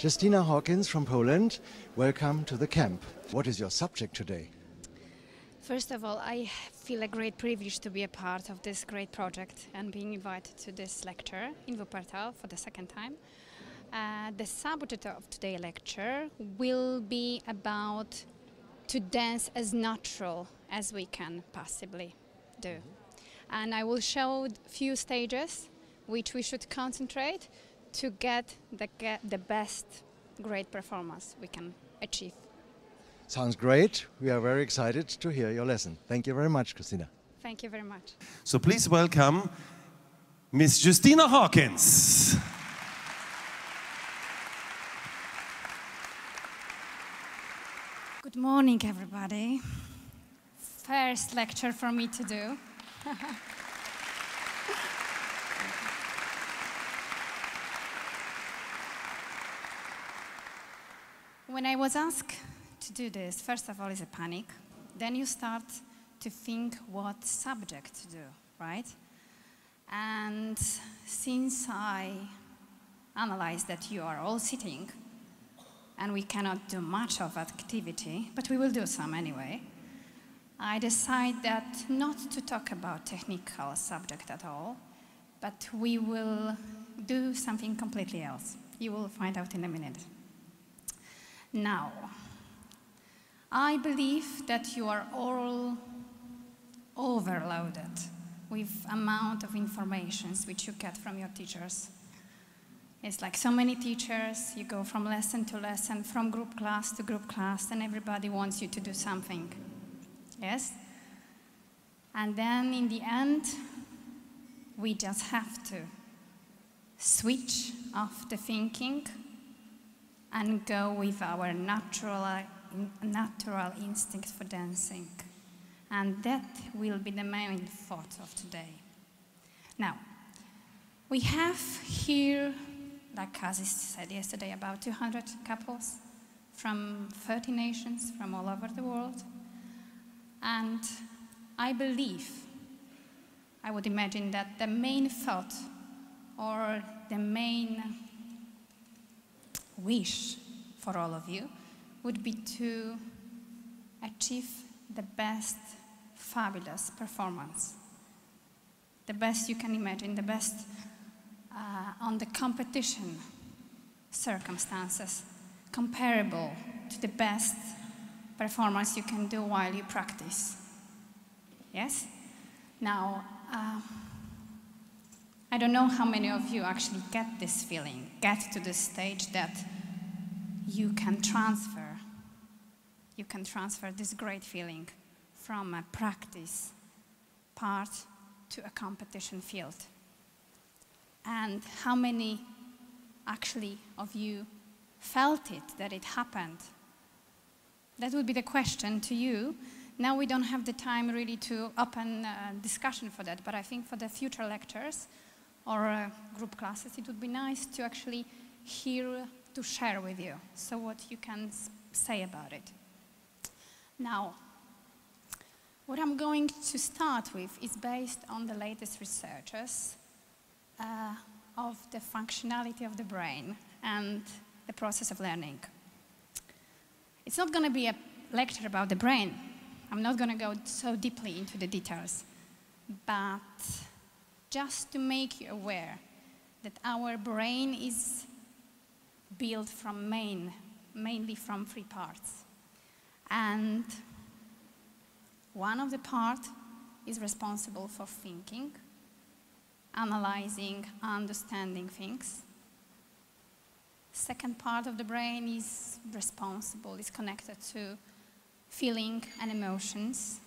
Justyna Hawkins from Poland, welcome to the camp. What is your subject today? First of all, I feel a great privilege to be a part of this great project and being invited to this lecture in Wuppertal for the second time. The subject of today's lecture will be about to dance as natural as we can possibly do. And I will show a few stages which we should concentrate to get the best great performance we can achieve. Sounds great. We are very excited to hear your lesson. Thank you very much, Justyna. Thank you very much. So please welcome Miss Justyna Hawkins. Good morning, everybody. First lecture for me to do. When I was asked to do this, first of all, is a panic. Then you start to think what subject to do, right? And since I analyzed that you are all sitting and we cannot do much of activity, but we will do some anyway, I decided that not to talk about technical subject at all, but we will do something completely else. You will find out in a minute. Now, I believe that you are all overloaded with amount of informations which you get from your teachers. It's like so many teachers, you go from lesson to lesson, from group class to group class, and everybody wants you to do something. Yes? And then in the end, we just have to switch off the thinking and go with our natural instinct for dancing. And that will be the main thought of today. Now, we have here, like Kazi said yesterday, about 200 couples from 30 nations from all over the world. And I believe, I would imagine that the main thought or the main wish for all of you would be to achieve the best fabulous performance. The best you can imagine, the best on the competition circumstances, comparable to the best performance you can do while you practice. Yes? Now, I don't know how many of you actually get this feeling, get to the stage that you can transfer this great feeling from a practice part to a competition field. And how many actually of you felt it, that it happened? That would be the question to you. Now we don't have the time really to open discussion for that, but I think for the future lectures or group classes, it would be nice to actually hear, to share with you, so what you can say about it. Now, what I'm going to start with is based on the latest researches of the functionality of the brain and the process of learning. It's not going to be a lecture about the brain. I'm not going to go so deeply into the details, but just to make you aware that our brain is built from mainly from 3 parts. And one of the parts is responsible for thinking, analyzing, understanding things. Second part of the brain is connected to feeling and emotions.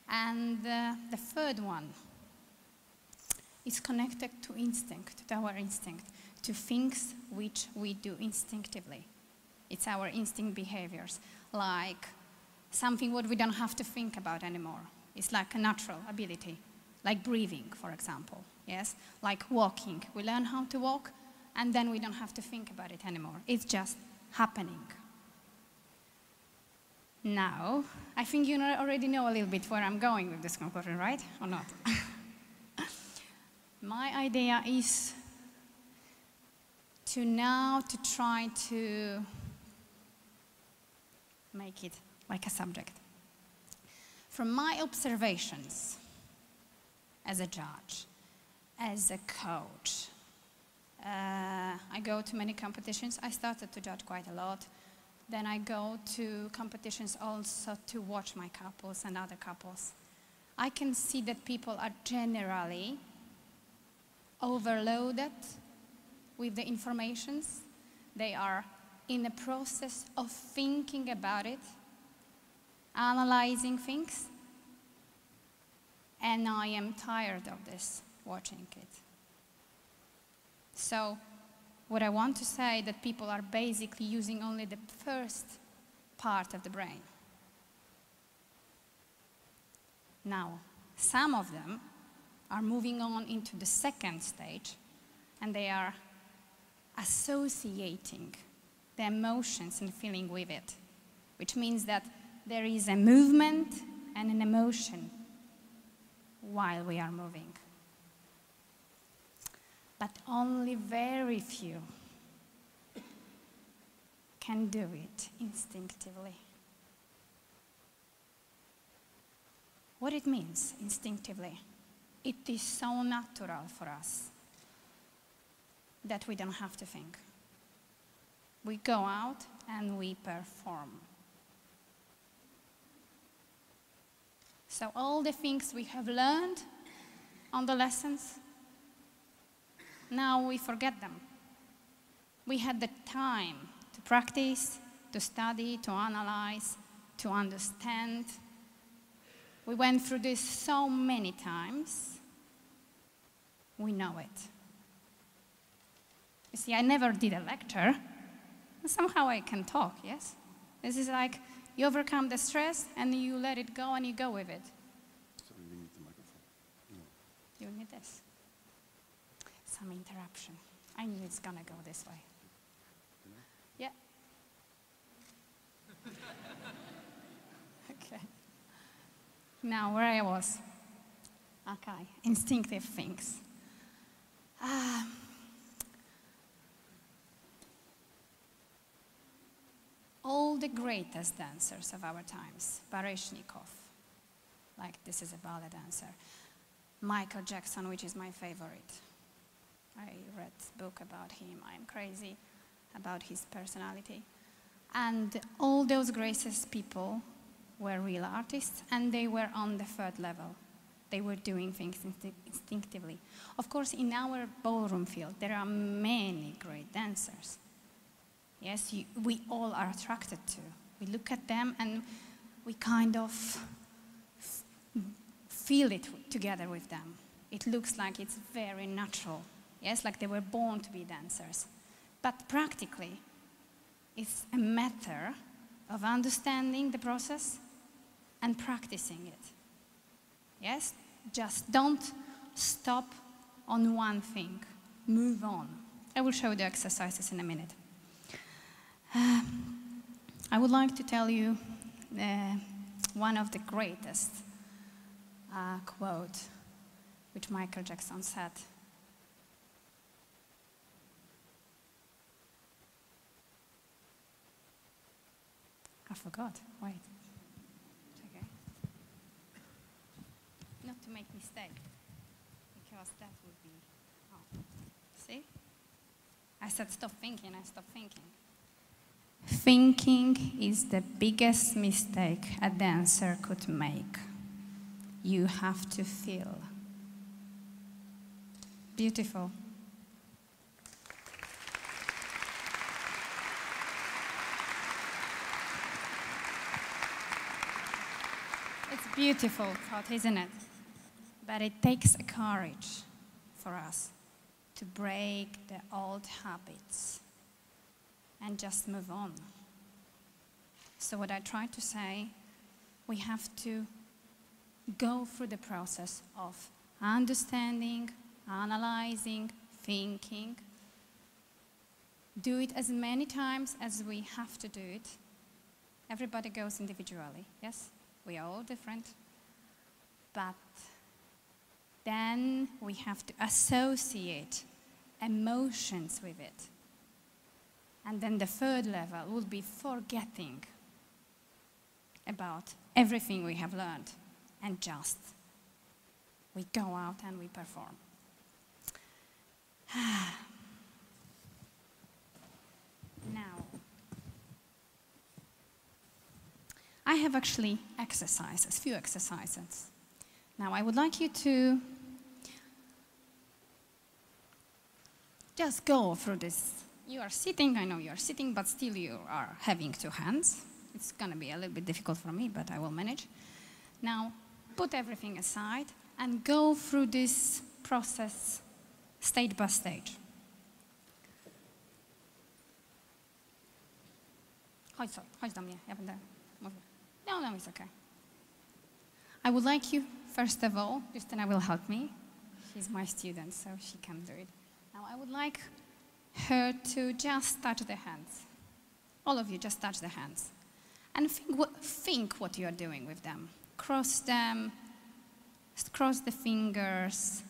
And the third one is connected to instinct, to our instinct, to things which we do instinctively. It's our instinct behaviors, like something what we don't have to think about anymore. It's like a natural ability, like breathing, for example, yes? Like walking. We learn how to walk, and then we don't have to think about it anymore. It's just happening. Now, I think you already know a little bit where I'm going with this conclusion, right? Or not? My idea is to try to make it like a subject. From my observations as a judge, as a coach, I go to many competitions. I started to judge quite a lot. Then I go to competitions also to watch my couples and other couples. I can see that people are generally overloaded with the informations. They are in the process of thinking about it, analyzing things, and I am tired of this, watching it. So what I want to say that people are basically using only the first part of the brain. Now, some of them are moving on into the second stage, and they are associating the emotions and feeling with it, which means that there is a movement and an emotion while we are moving. But only very few can do it instinctively. What it means instinctively, it is so natural for us that we don't have to think. We go out and we perform. So all the things we have learned on the lessons, now we forget them. We had the time to practice, to study, to analyze, to understand. We went through this so many times, we know it. You see, I never did a lecture. Somehow I can talk, yes? This is like you overcome the stress and you let it go and you go with it. Sorry, we need the microphone. No. You need this. Some interruption. I knew it's gonna go this way. Yeah. Okay. Now, where I was. Okay, instinctive things. All the greatest dancers of our times, Baryshnikov, like this is a ballet dancer, Michael Jackson, which is my favorite. I read a book about him. I'm crazy about his personality. And all those greatest people were real artists, and they were on the third level. They were doing things instinctively. Of course, in our ballroom field, there are many great dancers. Yes, we all are attracted to. We look at them and we kind of feel it together with them. It looks like it's very natural. Yes, like they were born to be dancers. But practically, it's a matter of understanding the process and practicing it. Yes, just don't stop on one thing. Move on. I will show you the exercises in a minute. I would like to tell you one of the greatest quote which Michael Jackson said. I forgot. Wait. It's okay. Not to make mistake, because that would be. Oh, see? I said stop thinking. I stopped thinking. Thinking is the biggest mistake a dancer could make. You have to feel. Beautiful. It's a beautiful thought, isn't it? But it takes a courage for us to break the old habits and just move on. So what I try to say, we have to go through the process of understanding, analyzing, thinking. Do it as many times as we have to do it. Everybody goes individually, yes? We are all different. But then we have to associate emotions with it. And then the third level would be forgetting about everything we have learned and just we go out and we perform. Now, I have actually exercises, few exercises. Now, I would like you to just go through this. You are sitting, I know you are sitting, but still you are having two hands. It's going to be a little bit difficult for me, but I will manage. Now, put everything aside and go through this process stage by stage. Chodź do mnie, ja będę mówił. No, it's okay. I would like you, first of all, Justyna will help me. She's my student, so she can do it. Now, I would like her to just touch the hands. All of you, just touch the hands. And think what you are doing with them. Cross them, cross the fingers,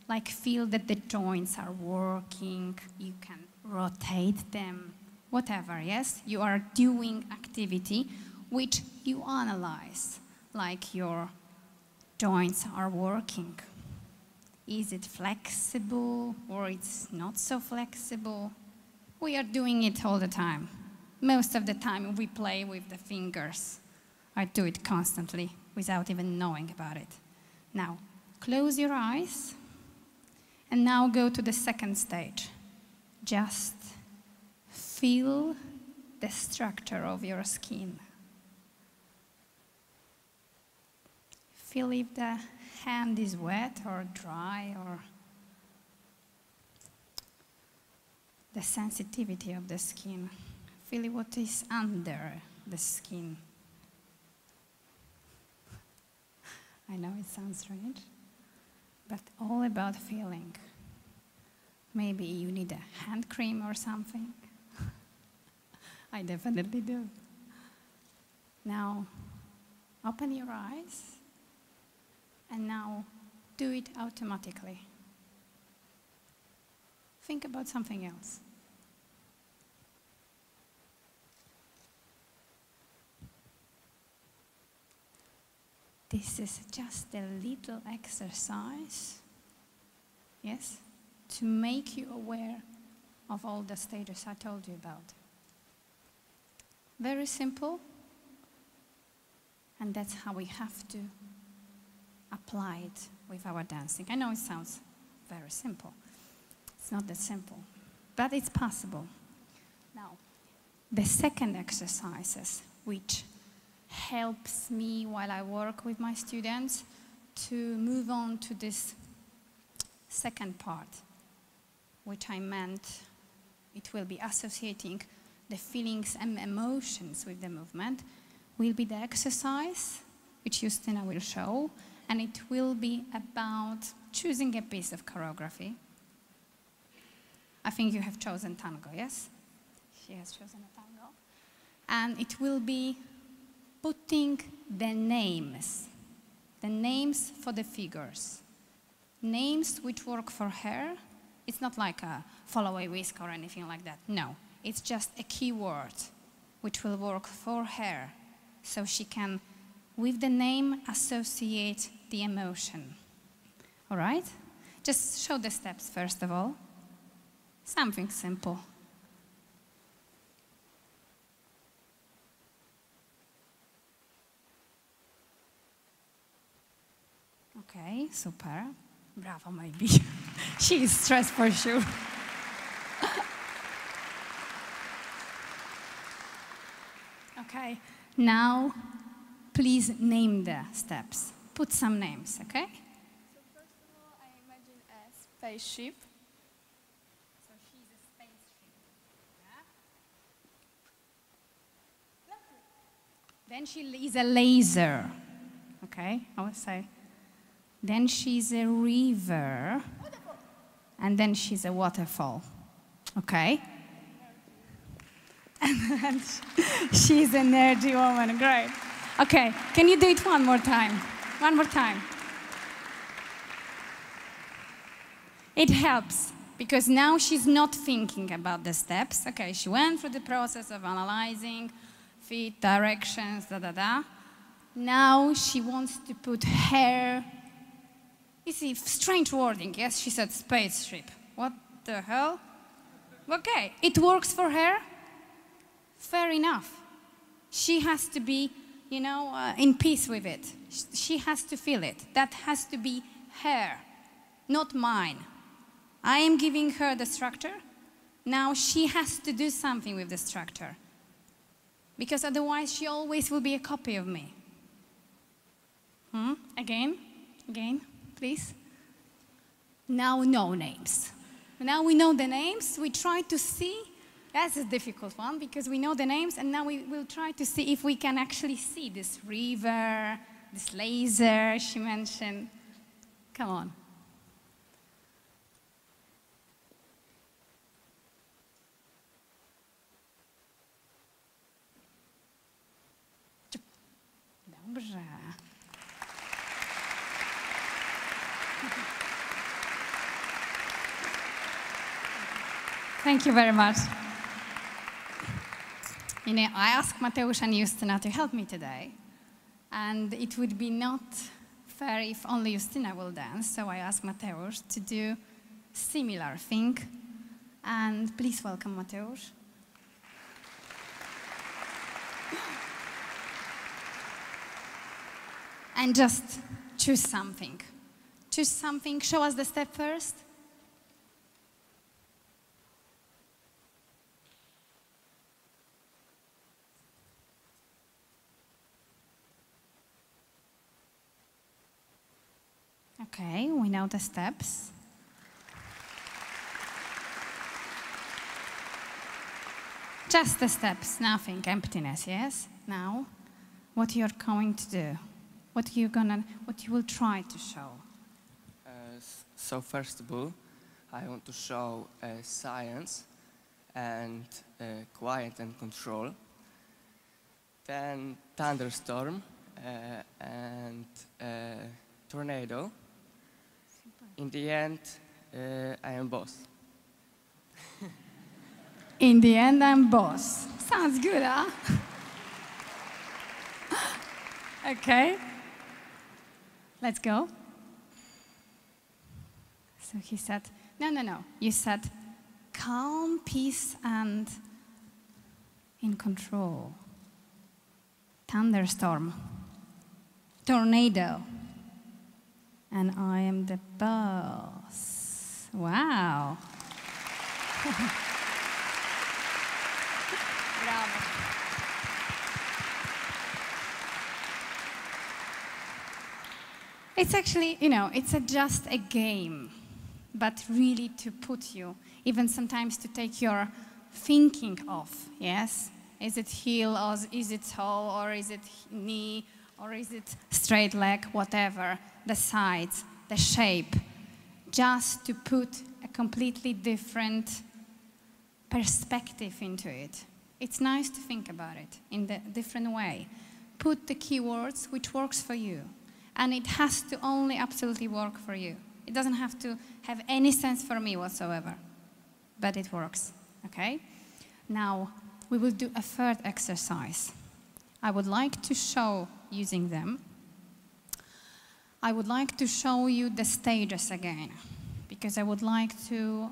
like feel that the joints are working. You can rotate them, whatever, yes? You are doing activity which you analyze, like your joints are working. Is it flexible or it's not so flexible? We are doing it all the time. Most of the time we play with the fingers. I do it constantly without even knowing about it. Now, close your eyes and now go to the second stage. Just feel the structure of your skin. Feel if the hand is wet or dry, or the sensitivity of the skin. Feel what is under the skin. I know it sounds strange, but all about feeling. Maybe you need a hand cream or something. I definitely do. Now, open your eyes, and now do it automatically. Think about something else. This is just a little exercise, yes, to make you aware of all the stages I told you about. Very simple, and that's how we have to apply it with our dancing. I know it sounds very simple. It's not that simple, but it's possible. Now, the second exercises, which helps me while I work with my students to move on to this second part, which I meant it will be associating the feelings and emotions with the movement, will be the exercise, which Justyna will show, and it will be about choosing a piece of choreography. I think you have chosen tango, yes? She has chosen a tango. And it will be putting the names for the figures. Names which work for her. It's not like a follow a whisk or anything like that. No, it's just a keyword which will work for her. So she can, with the name, associate the emotion. All right? Just show the steps first of all. Something simple. Okay, super. Bravo, maybe. She is stressed for sure. Okay, now please name the steps. Put some names, okay? So first of all, I imagine a spaceship. So she's a spaceship. Yeah? Then she is a laser. Okay, I would say. Then she's a river. Waterfall. And then she's a waterfall. Okay? And then she's an energy woman. Great. Okay, can you do it one more time? One more time. It helps. because now she's not thinking about the steps. Okay, she went through the process of analyzing feet, directions, da-da-da. Now she wants to put her, you see, strange wording, yes? She said spaceship. What the hell? Okay, it works for her. Fair enough. She has to be, you know, in peace with it. She has to feel it. That has to be her, not mine. I am giving her the structure. Now she has to do something with the structure. Because otherwise she always will be a copy of me. Again, please. Now no names. Now we know the names. We try to see. That's a difficult one because we know the names, and now we will try to see if we can actually see this river, this laser she mentioned. Come on. Dobrze. Thank you very much. You know, I asked Mateusz and Justyna to help me today, and it would be not fair if only Justyna will dance, so I asked Mateusz to do similar thing, and please welcome Mateusz. And just choose something. Choose something. Show us the step first. Okay, we know the steps. Just the steps, nothing, emptiness, yes? Now, what you're going to do, what you will try to show. So first of all, I want to show science and quiet and control. Then thunderstorm and tornado. In the end, I am boss. In the end, I'm boss. Sounds good, huh? Okay. Let's go. So he said, no. You said calm, peace, and in control. Thunderstorm. Tornado. And I am the boss. Wow. Bravo. It's actually, you know, it's just a game, but really to put you, even sometimes to take your thinking off, yes? Is it heel, or is it toe, or is it knee, or is it straight leg, whatever, the sides, the shape, just to put a completely different perspective into it. It's nice to think about it in a different way. Put the keywords which works for you, and it has to only absolutely work for you. It doesn't have to have any sense for me whatsoever, but it works, okay? Now, we will do a third exercise. I would like to show using them. I would like to show you the stages again, because I would like to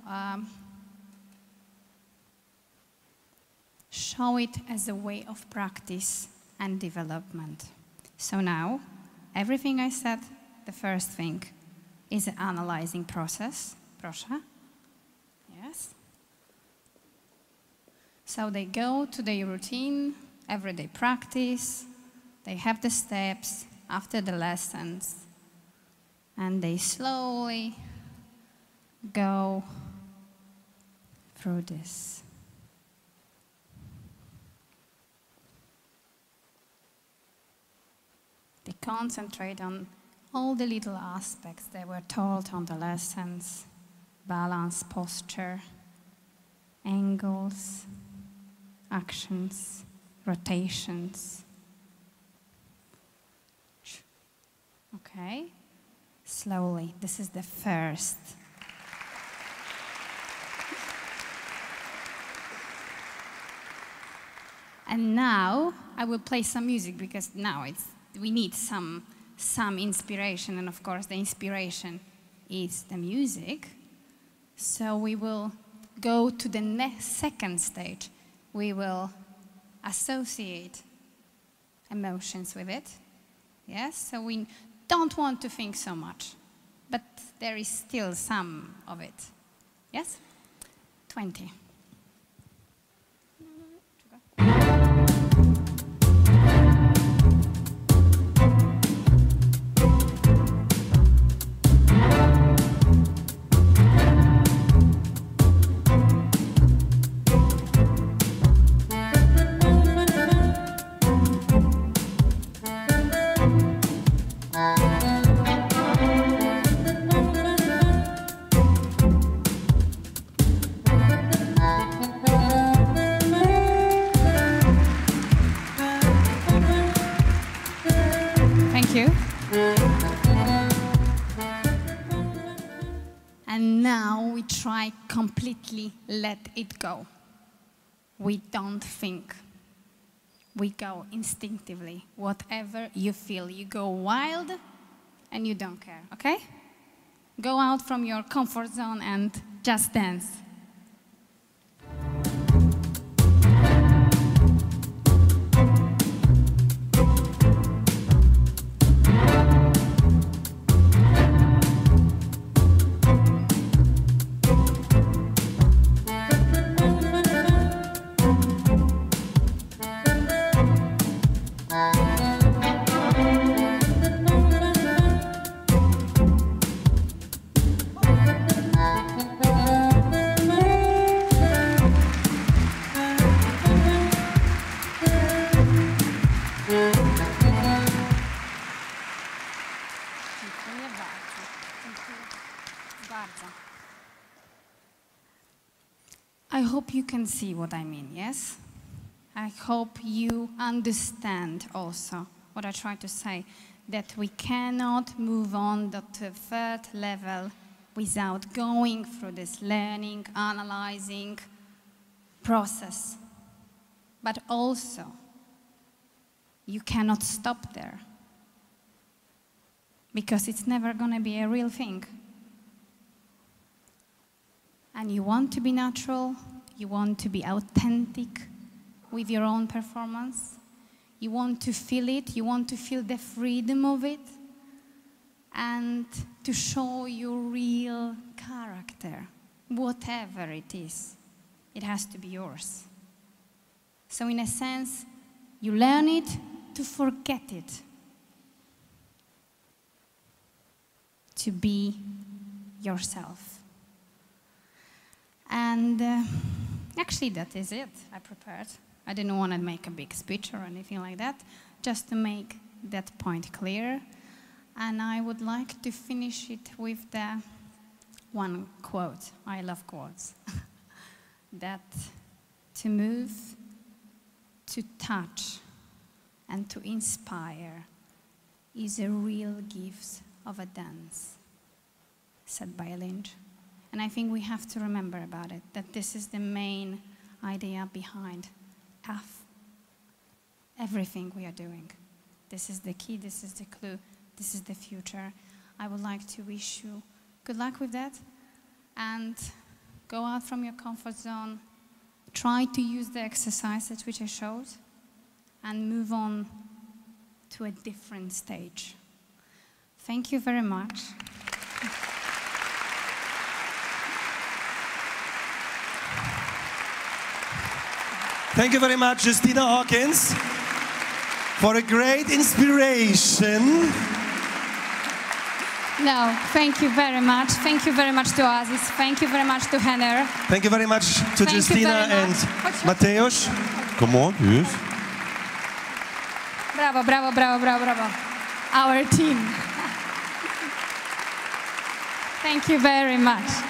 show it as a way of practice and development. So now, everything I said, the first thing, is an analyzing process. Proszę. Yes. So they go to their routine, everyday practice, they have the steps after the lessons, and they slowly go through this. They concentrate on all the little aspects they were taught on the lessons: balance, posture, angles, actions, rotations. Okay, slowly. This is the first. And now I will play some music because now we need some inspiration, and of course the inspiration is the music. So we will go to the second stage. We will associate emotions with it. Yes, so we don't want to think so much, but there is still some of it. Yes? 20. And now we try completely let it go. We don't think. We go instinctively. Whatever you feel, you go wild and you don't care, okay? Go out from your comfort zone and just dance. I hope you can see what I mean, yes? I hope you understand also what I try to say, that we cannot move on to the third level without going through this learning, analyzing process. But also, you cannot stop there, because it's never going to be a real thing. And you want to be natural, you want to be authentic with your own performance, you want to feel it, you want to feel the freedom of it, and to show your real character, whatever it is, it has to be yours. So in a sense, you learn it to forget it, to be yourself. And actually, that is it. I prepared. I didn't want to make a big speech or anything like that, just to make that point clear. And I would like to finish it with the one quote. I love quotes. That to move, to touch, and to inspire is a real gift of a dance, said by Lynch. And I think we have to remember about it, that this is the main idea behind everything we are doing. This is the key, this is the clue, this is the future. I would like to wish you good luck with that, and go out from your comfort zone, try to use the exercises which I showed, and move on to a different stage. Thank you very much. Thank you very much, Justyna Hawkins, for a great inspiration. No, thank you very much. Thank you very much to Aziz. Thank you very much to Henner. Thank you very much to Justyna and Mateusz. Come on, yes. Bravo, bravo, bravo, bravo, bravo. Our team. Thank you very much.